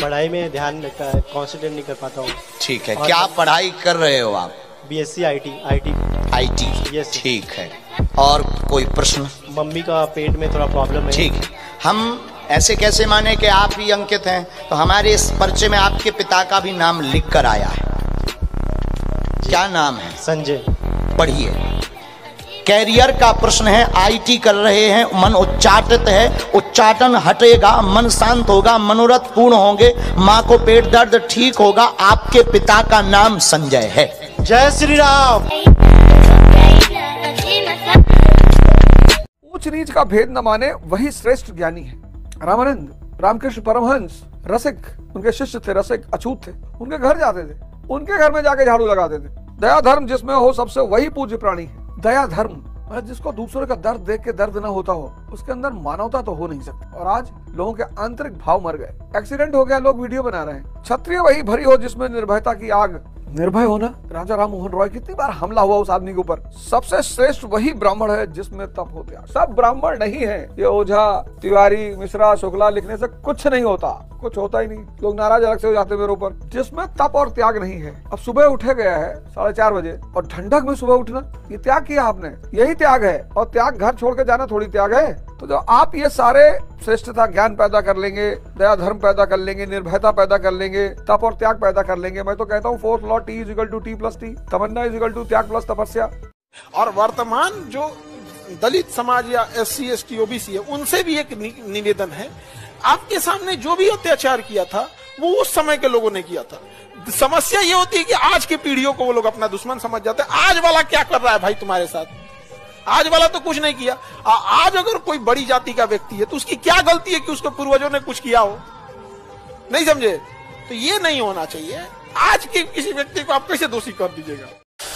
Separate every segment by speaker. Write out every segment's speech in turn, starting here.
Speaker 1: पढ़ाई में ध्यान कॉन्सेंट्रेट नहीं कर पाता हूँ।
Speaker 2: ठीक है, क्या पढ़ाई कर रहे हो आप?
Speaker 1: BSc IT।
Speaker 2: यस। ठीक है, और कोई प्रश्न?
Speaker 1: मम्मी का पेट में थोड़ा प्रॉब्लम है।
Speaker 2: ठीक है, हम ऐसे कैसे माने कि आप ही अंकित हैं? तो हमारे इस पर्चे में आपके पिता का भी नाम लिख कर आया है। क्या नाम है?
Speaker 1: संजय।
Speaker 2: पढ़िए। कैरियर का प्रश्न है, IT कर रहे हैं, मन उच्चाटित है, उच्चाटन हटेगा, मन शांत होगा, मनोरथ पूर्ण होंगे, माँ को पेट दर्द ठीक होगा। आपके पिता का नाम संजय है।
Speaker 1: जय श्री राम।
Speaker 3: ऊंच नीच का भेद न माने वही श्रेष्ठ ज्ञानी है। रामानंद रामकृष्ण परमहंस रसिक, उनके शिष्य थे, रसिक अछूत थे। उनके घर जाते थे, उनके घर में जाके झाड़ू लगाते थे। दया धर्म जिसमें हो सबसे वही पूज्य प्राणी है। दया धर्म, जिसको दूसरे का दर्द देख के दर्द ना होता हो, उसके अंदर मानवता तो हो नहीं सकती। और आज लोगों के आंतरिक भाव मर गए। एक्सीडेंट हो गया, लोग वीडियो बना रहे हैं। क्षत्रिय वही भरी हो जिसमें निर्भयता की आग। निर्भय होना, राजा राम मोहन रॉय कितनी बार हमला हुआ उस आदमी के ऊपर। सबसे श्रेष्ठ वही ब्राह्मण है जिसमें तप हो त्याग। सब ब्राह्मण नहीं है, ये ओझा, तिवारी, मिश्रा, शुक्ला लिखने से कुछ नहीं होता, कुछ होता ही नहीं। लोग नाराज अलग से हो जाते मेरे ऊपर। जिसमें तप और त्याग नहीं है। अब सुबह उठे गया है 4:30 बजे और ठंडक में सुबह उठना, ये त्याग किया आपने, यही त्याग है। और त्याग घर छोड़ के जाना थोड़ी त्याग है। तो जो आप ये सारे श्रेष्ठता ज्ञान पैदा कर लेंगे, दया धर्म पैदा कर लेंगे, निर्भयता पैदा कर लेंगे, तप और त्याग पैदा कर लेंगे। मैं तो कहता हूँ 4th law T = T + T, तमन्ना = त्याग + तपस्या।
Speaker 4: और वर्तमान जो दलित समाज या SC ST OBC है, उनसे भी एक निवेदन है, आपके सामने जो भी अत्याचार किया था वो उस समय के लोगों ने किया था। समस्या ये होती है कि आज की पीढ़ियों को वो लोग अपना दुश्मन समझ जाते हैं। आज वाला क्या कर रहा है भाई तुम्हारे साथ? आज वाला तो कुछ नहीं किया। आज अगर कोई बड़ी जाति का व्यक्ति है तो उसकी क्या गलती है कि उसके पूर्वजों ने कुछ किया हो? नहीं समझे? तो ये नहीं होना चाहिए। आज के किसी व्यक्ति को आप कैसे दोषी कर दीजिएगा?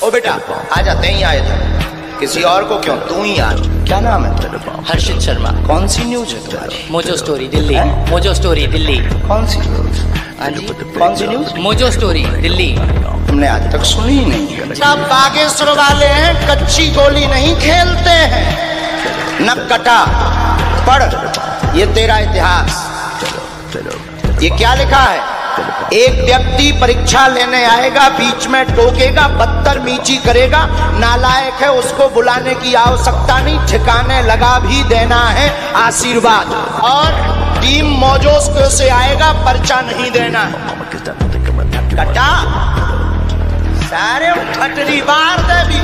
Speaker 2: ओ बेटा आ जाते ही आए थे, किसी और को क्यों, तू ही आ। क्या नाम है तेरा?
Speaker 5: हर्षित शर्मा।
Speaker 2: कौन सी न्यूज है तुम्हारी?
Speaker 5: Mojo story Delhi. Mojo story Delhi.
Speaker 2: कौन सी न्यूज? कौन सी न्यूज?
Speaker 5: Mojo story Delhi.
Speaker 2: तुमने आज तक सुनी ही नहीं। सब बागेश्वर वाले हैं, कच्ची गोली नहीं खेलते हैं। न कटा पढ़, ये तेरा इतिहास। ये क्या लिखा है? एक व्यक्ति परीक्षा लेने आएगा, बीच में टोकेगा, बदतमीजी करेगा, नालायक है, उसको बुलाने की आवश्यकता नहीं, ठिकाने लगा भी देना है आशीर्वाद। और टीम मौजों से आएगा, पर्चा नहीं देना है। कटा सारे ठटरी बार दे भी।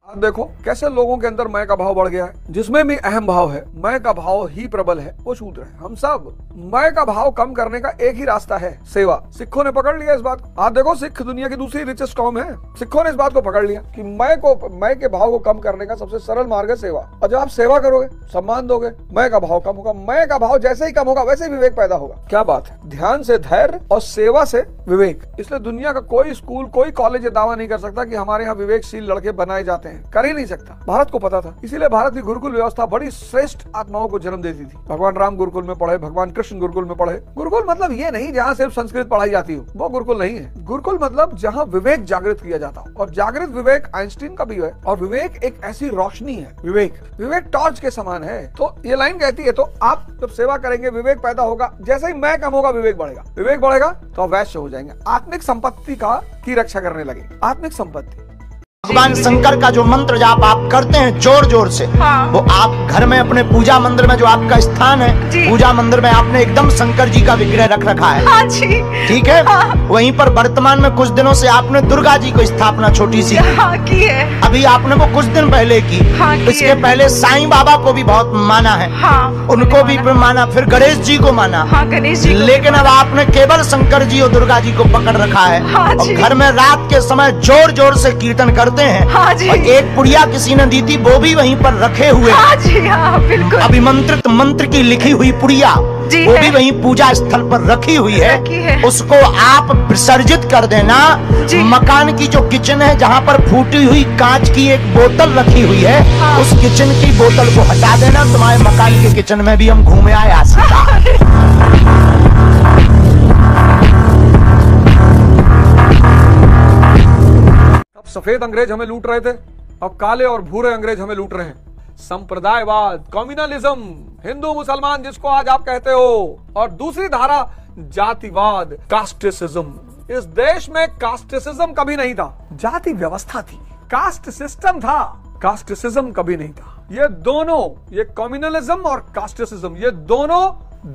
Speaker 3: आप देखो कैसे लोगों के अंदर मैं का भाव बढ़ गया है। जिसमें भी अहम भाव है, मैं का भाव ही प्रबल है, वो शूद्र है। हम सब मैं का भाव कम करने का एक ही रास्ता है, सेवा। सिखों ने पकड़ लिया इस बात को। आप देखो, सिख दुनिया की दूसरी रिचेस्ट कौम है। सिखों ने इस बात को पकड़ लिया कि मैं के भाव को कम करने का सबसे सरल मार्ग है सेवा। और जब आप सेवा करोगे, सम्मान दोगे, मैं का भाव कम होगा। मैं का भाव जैसे ही कम होगा वैसे ही विवेक पैदा होगा। क्या बात है? ध्यान से धैर्य और सेवा से विवेक। इसलिए दुनिया का कोई स्कूल, कोई कॉलेज दावा नहीं कर सकता कि हमारे यहाँ विवेकशील लड़के बनाए जाते हैं। कर ही नहीं सकता। भारत को पता था, इसीलिए भारत की गुरुकुल व्यवस्था बड़ी श्रेष्ठ आत्माओं को जन्म देती थी। भगवान राम गुरुकुल में पढ़े, भगवान कृष्ण गुरुकुल में पढ़े। गुरुकुल मतलब ये नहीं जहाँ सिर्फ संस्कृत पढ़ाई जाती हो, वो गुरुकुल नहीं है। गुरुकुल मतलब जहाँ विवेक जागृत किया जाता हो। और जागृत विवेक आइंस्टीन का भी है। और विवेक एक ऐसी रोशनी है, विवेक टॉर्च के समान है। तो ये लाइन कहती है, तो आप जब सेवा करेंगे विवेक पैदा होगा। जैसे ही मैं कम होगा विवेक बढ़ेगा, विवेक बढ़ेगा तो वैश्य हो जाएंगे। आत्मिक संपत्ति की रक्षा करने लगे। आत्मिक संपत्ति,
Speaker 2: भगवान शंकर का जो मंत्र जाप आप करते हैं जोर जोर से,
Speaker 6: हाँ।
Speaker 2: वो आप घर में अपने पूजा मंदिर में जो आपका स्थान है, पूजा मंदिर में आपने एकदम शंकर जी का विग्रह रख रखा है।
Speaker 6: हाँ जी।
Speaker 2: ठीक है।
Speaker 6: हाँ।
Speaker 2: वहीं पर वर्तमान में कुछ दिनों से आपने दुर्गा जी को स्थापना छोटी सी
Speaker 6: की है।
Speaker 2: अभी आपने वो कुछ दिन पहले की।
Speaker 6: हाँ,
Speaker 2: इसके पहले साईं बाबा को भी बहुत माना है।
Speaker 6: हाँ,
Speaker 2: उनको भी माना, फिर गणेश जी को माना।
Speaker 6: हाँ, गणेश जी।
Speaker 2: लेकिन अब आपने केवल शंकर जी और दुर्गा जी को पकड़ रखा है।
Speaker 6: हाँ,
Speaker 2: और घर में रात के समय जोर जोर से कीर्तन करते हैं।
Speaker 6: हाँ, जी।
Speaker 2: और एक पुड़िया किसी ने दी थी, वो भी वहीं पर रखे हुए।
Speaker 6: हाँ जी, हाँ, बिल्कुल।
Speaker 2: अभिमंत्रित मंत्र की लिखी हुई पुड़िया, वो भी वहीं पूजा स्थल पर रखी हुई है। उसको आप विसर्जित कर देना। मकान की जो किचन है, जहाँ पर फूटी हुई कांच की एक बोतल रखी हुई है, हाँ। उस किचन की बोतल को हटा देना। तुम्हारे मकान के किचन में भी हम घूमे आए आसिका।
Speaker 3: सफेद अंग्रेज हमें लूट रहे थे, अब काले और भूरे अंग्रेज हमें लूट रहे हैं। संप्रदायवाद, कम्युनलिज्म, हिंदू मुसलमान जिसको आज आप कहते हो, और दूसरी धारा जातिवाद, कास्टिसिज्म। इस देश में कास्टिसिज्म कभी नहीं था, जाति व्यवस्था थी। कास्ट सिस्टम था, कास्टिसिज्म कभी नहीं था। ये दोनों, ये कम्युनलिज्म और कास्टिसिज्म, ये दोनों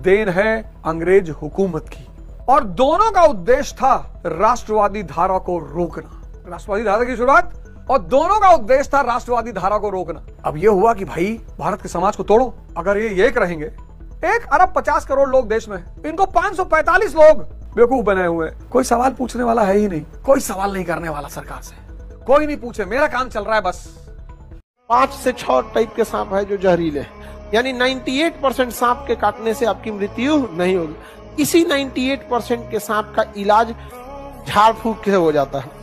Speaker 3: देन है अंग्रेज हुकूमत की, और दोनों का उद्देश्य था राष्ट्रवादी धारा को रोकना। राष्ट्रवादी धारा की शुरुआत, और दोनों का उद्देश्य था राष्ट्रवादी धारा को रोकना। अब ये हुआ कि भाई भारत के समाज को तोड़ो। अगर ये एक रहेंगे, 1 अरब 50 करोड़ लोग देश में, इनको 545 लोग बेवकूफ बनाए हुए। कोई सवाल पूछने वाला है ही नहीं, कोई सवाल नहीं करने वाला सरकार से, कोई नहीं पूछे, मेरा काम चल रहा है बस।
Speaker 4: 5 से 6 टाइप के सांप है जो जहरीले हैं, यानी 98% सांप के काटने से आपकी मृत्यु नहीं होगी। इसी 98% के सांप का इलाज झाड़ फूक से हो जाता है।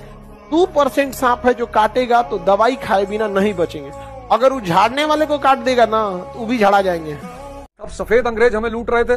Speaker 4: 2% सांप है जो काटेगा तो दवाई खाए बिना नहीं बचेंगे। अगर वो झाड़ने वाले को काट देगा ना तो वो भी झाड़ा जाएंगे।
Speaker 3: अब सफेद अंग्रेज हमें लूट रहे थे,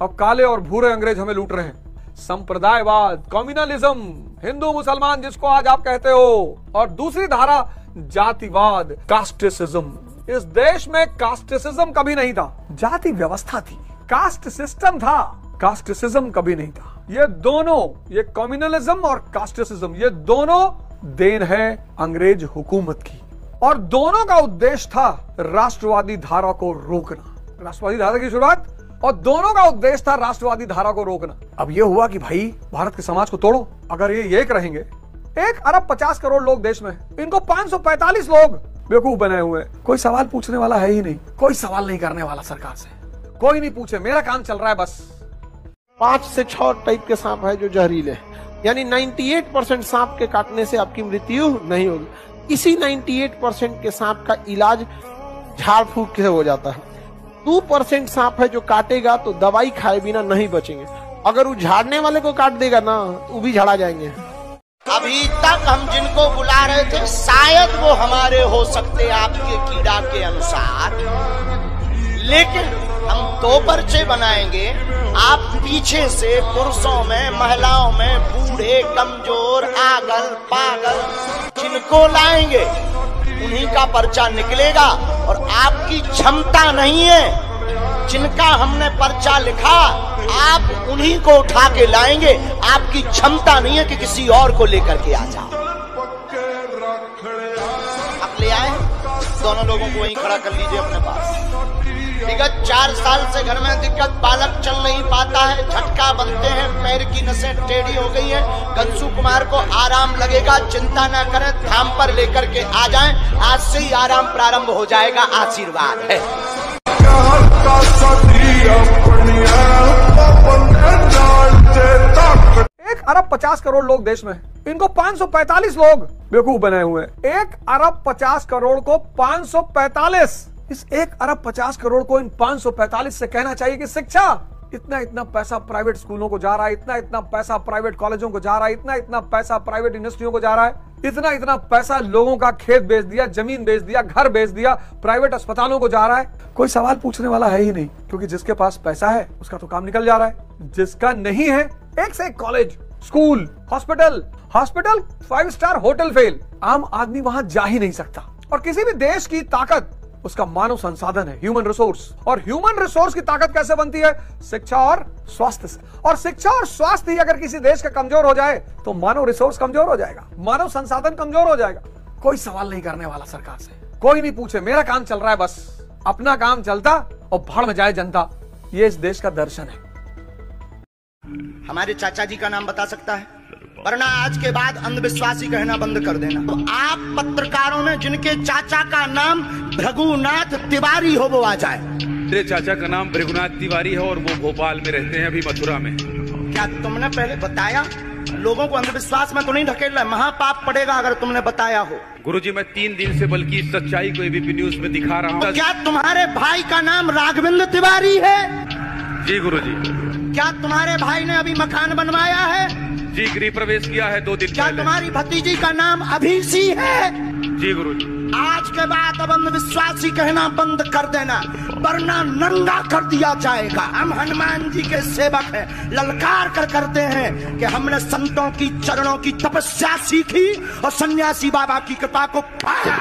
Speaker 3: अब काले और भूरे अंग्रेज हमें लूट रहे हैं। संप्रदायवाद, कम्युनलिज्म, हिंदू मुसलमान जिसको आज आप कहते हो, और दूसरी धारा जातिवाद, कास्टिसिज्म। इस देश में कास्टिसिज्म कभी नहीं था, जाति व्यवस्था थी। कास्ट सिस्टम था, कास्टिसिज्म कभी नहीं था। ये दोनों, ये कम्युनलिज्म और कास्टिसिज्म, ये दोनों देन है अंग्रेज हुकूमत की, और दोनों का उद्देश्य था राष्ट्रवादी धारा को रोकना। राष्ट्रवादी धारा की शुरुआत, और दोनों का उद्देश्य था राष्ट्रवादी धारा को रोकना। अब ये हुआ कि भाई भारत के समाज को तोड़ो। अगर ये एक रहेंगे, 1 अरब 50 करोड़ लोग देश में, इनको 545 लोग बेवकूफ बनाए हुए। कोई सवाल पूछने वाला है ही नहीं, कोई सवाल नहीं करने वाला सरकार से, कोई नहीं पूछे, मेरा काम चल रहा है बस।
Speaker 4: 5 से 6 टाइप के सांप है जो जहरीले हैं, यानी 98% सांप के काटने से आपकी मृत्यु नहीं होगी। इसी 98% के सांप का इलाज झाड़ फूक से हो जाता है। 2% सांप है जो काटेगा तो दवाई खाए बिना नहीं बचेंगे। अगर वो झाड़ने वाले को काट देगा ना तो वो भी झाड़ा जाएंगे।
Speaker 2: अभी तक हम जिनको बुला रहे थे शायद वो हमारे हो सकते आपके कीड़ा के अनुसार, लेकिन हम 2 पर्चे बनाएंगे। आप पीछे से पुरुषों में, महिलाओं में, बूढ़े, कमजोर, आगल, पागल जिनको लाएंगे उन्हीं का पर्चा निकलेगा, और आपकी क्षमता नहीं है। जिनका हमने पर्चा लिखा आप उन्हीं को उठा के लाएंगे, आपकी क्षमता नहीं है कि किसी और को लेकर के आ जाओ। आप ले आए, दोनों लोगों को वहीं खड़ा कर लीजिए अपने पास। विगत 4 साल से घर में दिक्कत, बालक चल नहीं पाता है, झटका बनते हैं, पैर की नसें टेढ़ी हो गई हैं। गंसू कुमार को आराम लगेगा, चिंता ना करें, धाम पर लेकर के आ जाएं। आज से ही आराम प्रारंभ हो जाएगा, आशीर्वाद है।
Speaker 3: 1 अरब 50 करोड़ लोग देश में, इनको 545 लोग बेवकूफ बनाए हुए। 1 अरब 50 करोड़ को 545, इस 1 अरब 50 करोड़ को इन 545 से कहना चाहिए कि शिक्षा, इतना पैसा प्राइवेट स्कूलों को जा रहा है, इतना पैसा प्राइवेट कॉलेजों को जा रहा है, इतना पैसा प्राइवेट इंडस्ट्रियों को जा रहा है, इतना पैसा लोगों का खेत बेच दिया, जमीन बेच दिया, घर बेच दिया, प्राइवेट अस्पतालों को जा रहा है। कोई सवाल पूछने वाला है ही नहीं, क्योंकि जिसके पास पैसा है उसका तो काम निकल जा रहा है। जिसका नहीं है, एक से एक college, school, hospital 5 star hotel fail, आम आदमी वहां जा ही नहीं सकता। और किसी भी देश की ताकत उसका मानव संसाधन है, ह्यूमन रिसोर्स। और ह्यूमन रिसोर्स की ताकत कैसे बनती है? शिक्षा और स्वास्थ्य से। और शिक्षा और स्वास्थ्य ही अगर किसी देश का कमजोर हो जाए तो मानव रिसोर्स कमजोर हो जाएगा, मानव संसाधन कमजोर हो जाएगा। कोई सवाल नहीं करने वाला सरकार से, कोई नहीं पूछे, मेरा काम चल रहा है बस। अपना काम चलता और भाड़ में जाए जनता, ये इस देश का दर्शन है।
Speaker 2: हमारे चाचा जी का नाम बता सकता है? वरना आज के बाद अंधविश्वासी कहना बंद कर देना। तो आप पत्रकारों में जिनके चाचा का नाम भृगुनाथ तिवारी हो वो आ जाए।
Speaker 7: मेरे चाचा का नाम भृगुनाथ तिवारी है और वो भोपाल में रहते हैं, अभी मथुरा में।
Speaker 2: क्या तुमने पहले बताया? लोगों को अंधविश्वास में तो नहीं ढकेल रहा, महापाप पड़ेगा अगर तुमने बताया हो।
Speaker 7: गुरुजी मैं 3 दिन से बल्कि इस सच्चाई को एबीपी न्यूज में दिखा रहा हूँ।
Speaker 2: तो क्या तुम्हारे भाई का नाम राघवेंद्र तिवारी है?
Speaker 7: जी गुरुजी।
Speaker 2: क्या तुम्हारे भाई ने अभी मकान बनवाया है?
Speaker 7: जी, गृह प्रवेश किया है 2 दिन
Speaker 2: क्या
Speaker 7: पहले।
Speaker 2: तुम्हारी भतीजी का नाम अभिषी है?
Speaker 7: जी गुरुजी।
Speaker 2: आज के बाद अब अंधविश्वासी कहना बंद कर देना, वरना नंगा कर दिया जाएगा। हम हनुमान जी के सेवक हैं, ललकार कर करते हैं कि हमने संतों की चरणों की तपस्या सीखी और सन्यासी बाबा की कृपा को पाया।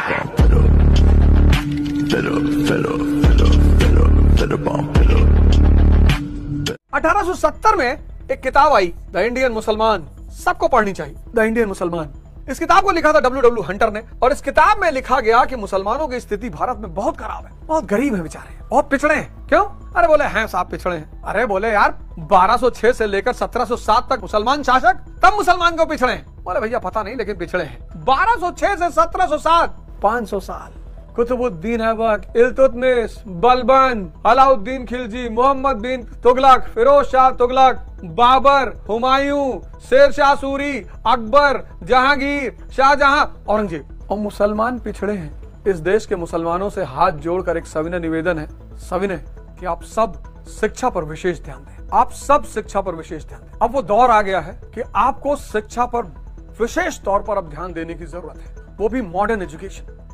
Speaker 3: 1870 में एक किताब आई, द इंडियन मुसलमान, सबको पढ़नी चाहिए, द इंडियन मुसलमान। इस किताब को लिखा था W.W. हंटर ने, और इस किताब में लिखा गया कि मुसलमानों की स्थिति भारत में बहुत खराब है, बहुत गरीब है बेचारे, बहुत पिछड़े हैं। क्यों? अरे बोले हैं साहब पिछड़े हैं। अरे बोले यार 1206 से लेकर 1707 तक मुसलमान शासक, तब मुसलमान को पिछड़े हैं। बोले भैया पता नहीं लेकिन पिछड़े हैं। 1206 से 1707, 500 साल। कुतुबुद्दीन ऐबक, इल्तुतमिश, बलबन, अलाउद्दीन खिलजी, मोहम्मद बिन तुगलक, फिरोज शाह तुगलक, बाबर, हुमायूं, शेर शाह सूरी, अकबर, जहांगीर, शाहजहां, औरंगजेब, और मुसलमान पिछड़े हैं। इस देश के मुसलमानों से हाथ जोड़कर एक सविनय निवेदन है, सविनय, कि आप सब शिक्षा पर विशेष ध्यान दें। आप सब शिक्षा पर विशेष ध्यान दें। अब वो दौर आ गया है कि आपको शिक्षा पर विशेष तौर पर अब ध्यान देने की जरूरत है, वो भी मॉडर्न एजुकेशन।